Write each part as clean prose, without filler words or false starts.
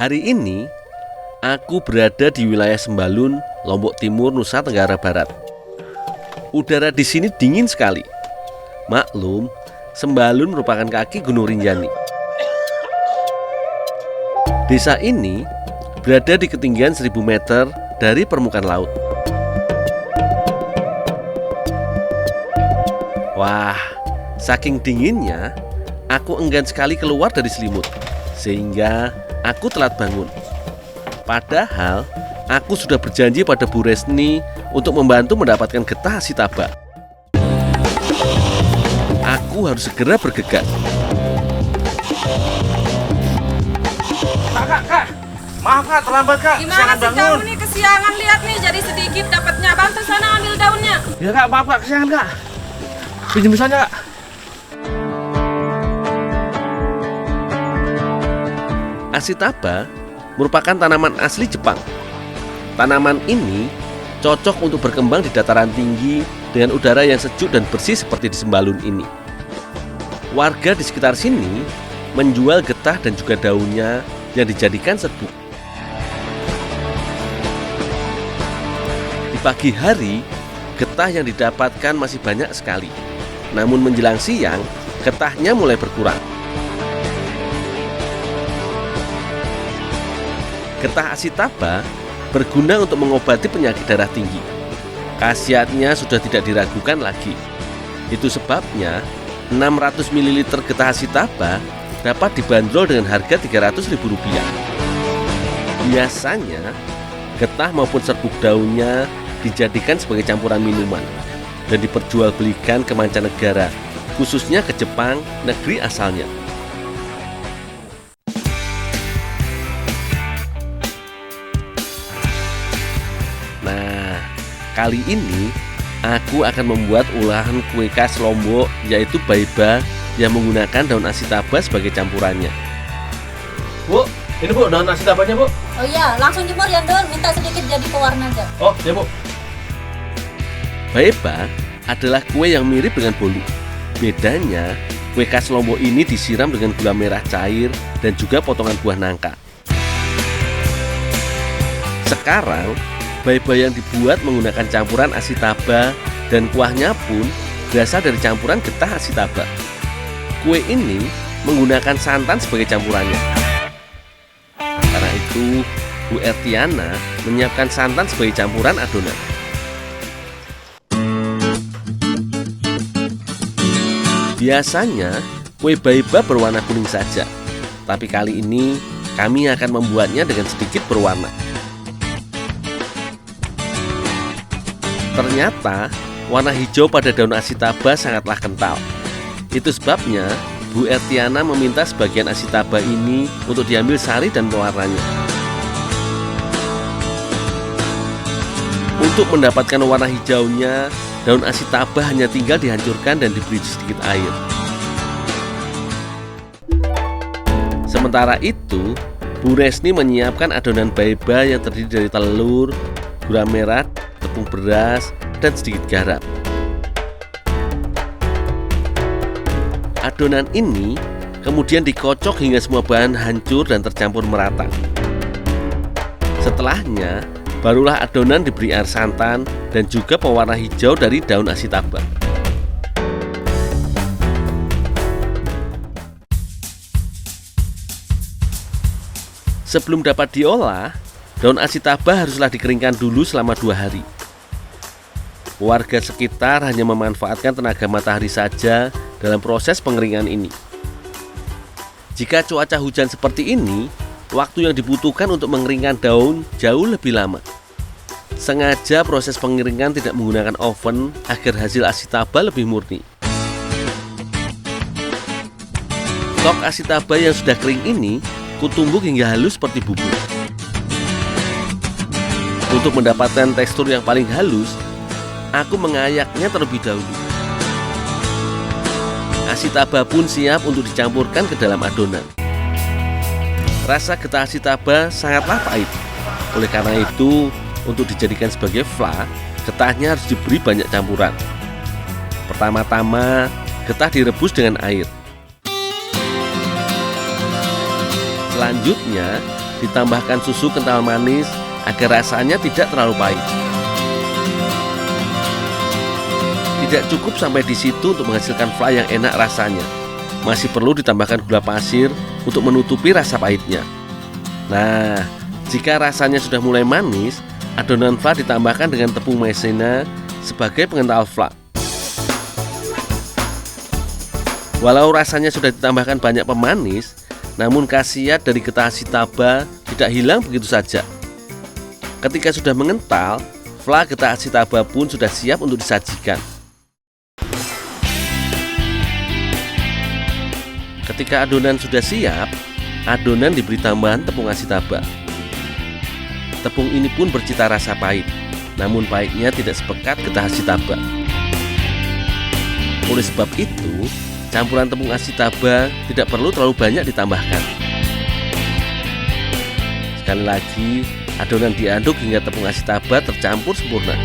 Hari ini, aku berada di wilayah Sembalun, Lombok Timur, Nusa Tenggara Barat. Udara di sini dingin sekali. Maklum, Sembalun merupakan kaki Gunung Rinjani. Desa ini berada di ketinggian 1000 meter dari permukaan laut. Wah, saking dinginnya, aku enggan sekali keluar dari selimut, sehingga aku telat bangun. Padahal, aku sudah berjanji pada Bu Resni untuk membantu mendapatkan getah Asitaba. Aku harus segera bergegas. Kak, maaf kak, terlambat kak. Gimana sih kamu nih kesiangan, lihat nih jadi sedikit dapatnya, bantu sana ambil daunnya. Ya kak, maaf kak, kesiangan kak. Pinjam misalnya kak. Asitaba merupakan tanaman asli Jepang. Tanaman ini cocok untuk berkembang di dataran tinggi dengan udara yang sejuk dan bersih seperti di Sembalun ini. Warga di sekitar sini menjual getah dan juga daunnya yang dijadikan serbuk. Di pagi hari, getah yang didapatkan masih banyak sekali. Namun menjelang siang, getahnya mulai berkurang. Getah Asitaba berguna untuk mengobati penyakit darah tinggi. Khasiatnya sudah tidak diragukan lagi. Itu sebabnya 600 ml getah Asitaba dapat dibanderol dengan harga Rp300.000. Biasanya, getah maupun serbuk daunnya dijadikan sebagai campuran minuman dan diperjualbelikan ke mancanegara, khususnya ke Jepang, negeri asalnya. Nah, kali ini aku akan membuat olahan kue khas Lombok, yaitu baiba yang menggunakan daun Asitaba sebagai campurannya. Bu, ini bu, daun Asitabanya bu. Oh iya, langsung jemur ya Dul, minta sedikit jadi pewarna aja. Oh, ya bu. Baiba adalah kue yang mirip dengan bolu. Bedanya, kue khas Lombok ini disiram dengan gula merah cair dan juga potongan buah nangka. Sekarang, baiba yang dibuat menggunakan campuran Asitaba dan kuahnya pun berasal dari campuran getah Asitaba. Kue ini menggunakan santan sebagai campurannya. Karena itu, Bu Ertiana menyiapkan santan sebagai campuran adonan. Biasanya, kue baiba berwarna kuning saja. Tapi kali ini, kami akan membuatnya dengan sedikit berwarna. Ternyata, warna hijau pada daun Asitaba sangatlah kental. Itu sebabnya Bu Ertiana meminta sebagian Asitaba ini untuk diambil sari dan pewarnanya. Untuk mendapatkan warna hijaunya, daun Asitaba hanya tinggal dihancurkan dan diberi sedikit air. Sementara itu, Bu Resni menyiapkan adonan baiba yang terdiri dari telur, gula merah, tepung beras, dan sedikit garam. Adonan ini kemudian dikocok hingga semua bahan hancur dan tercampur merata. Setelahnya, barulah adonan diberi air santan dan juga pewarna hijau dari daun Asitaba. Sebelum dapat diolah, daun Asitaba haruslah dikeringkan dulu selama 2 hari. Warga sekitar hanya memanfaatkan tenaga matahari saja dalam proses pengeringan ini. Jika cuaca hujan seperti ini, waktu yang dibutuhkan untuk mengeringkan daun jauh lebih lama. Sengaja proses pengeringan tidak menggunakan oven agar hasil Asitaba lebih murni. Stok Asitaba yang sudah kering ini kutumbuk hingga halus seperti bubur. Untuk mendapatkan tekstur yang paling halus, aku mengayaknya terlebih dahulu. Asitaba pun siap untuk dicampurkan ke dalam adonan. Rasa getah Asitaba sangatlah pahit. Oleh karena itu, untuk dijadikan sebagai fla, getahnya harus diberi banyak campuran. Pertama-tama, getah direbus dengan air. Selanjutnya, ditambahkan susu kental manis agar rasanya tidak terlalu pahit. Tidak cukup sampai di situ untuk menghasilkan fla yang enak rasanya. Masih perlu ditambahkan gula pasir untuk menutupi rasa pahitnya. Nah, jika rasanya sudah mulai manis, adonan fla ditambahkan dengan tepung maizena sebagai pengental fla. Walau rasanya sudah ditambahkan banyak pemanis, namun khasiat dari getah Ashitaba tidak hilang begitu saja. Ketika sudah mengental, fla getah Ashitaba pun sudah siap untuk disajikan. Ketika adonan sudah siap, adonan diberi tambahan tepung Ashitaba. Tepung ini pun bercita rasa pahit, namun pahitnya tidak sepekat getah Ashitaba. Oleh sebab itu, campuran tepung Ashitaba tidak perlu terlalu banyak ditambahkan. Sekali lagi, adonan diaduk hingga tepung Ashitaba tercampur sempurna.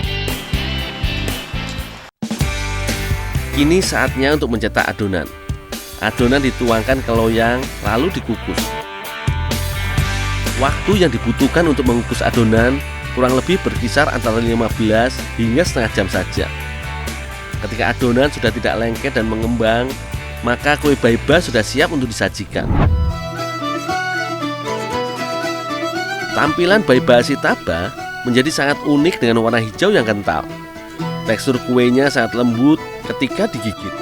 Kini saatnya untuk mencetak adonan. Adonan dituangkan ke loyang lalu dikukus. Waktu yang dibutuhkan untuk mengukus adonan kurang lebih berkisar antara 15 hingga setengah jam saja. Ketika adonan sudah tidak lengket dan mengembang, maka kue baiba sudah siap untuk disajikan. Tampilan baiba Ashitaba menjadi sangat unik dengan warna hijau yang kental. Tekstur kuenya sangat lembut ketika digigit.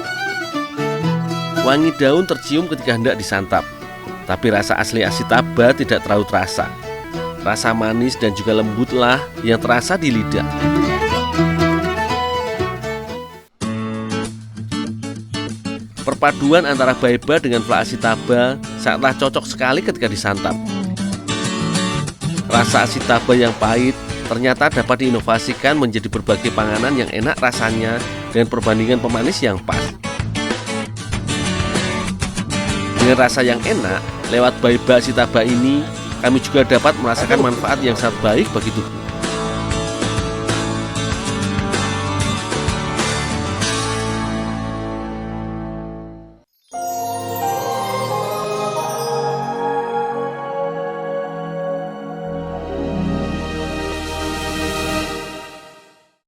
Wangi daun tercium ketika hendak disantap, tapi rasa asli Ashitaba tidak terlalu terasa. Rasa manis dan juga lembutlah yang terasa di lidah. Perpaduan antara baiba dengan fla Ashitaba sangatlah cocok sekali ketika disantap. Rasa Ashitaba yang pahit ternyata dapat diinovasikan menjadi berbagai panganan yang enak rasanya dengan perbandingan pemanis yang pas. Dengan rasa yang enak, lewat baiba Ashitaba ini, kami juga dapat merasakan manfaat yang sangat baik bagi tubuh.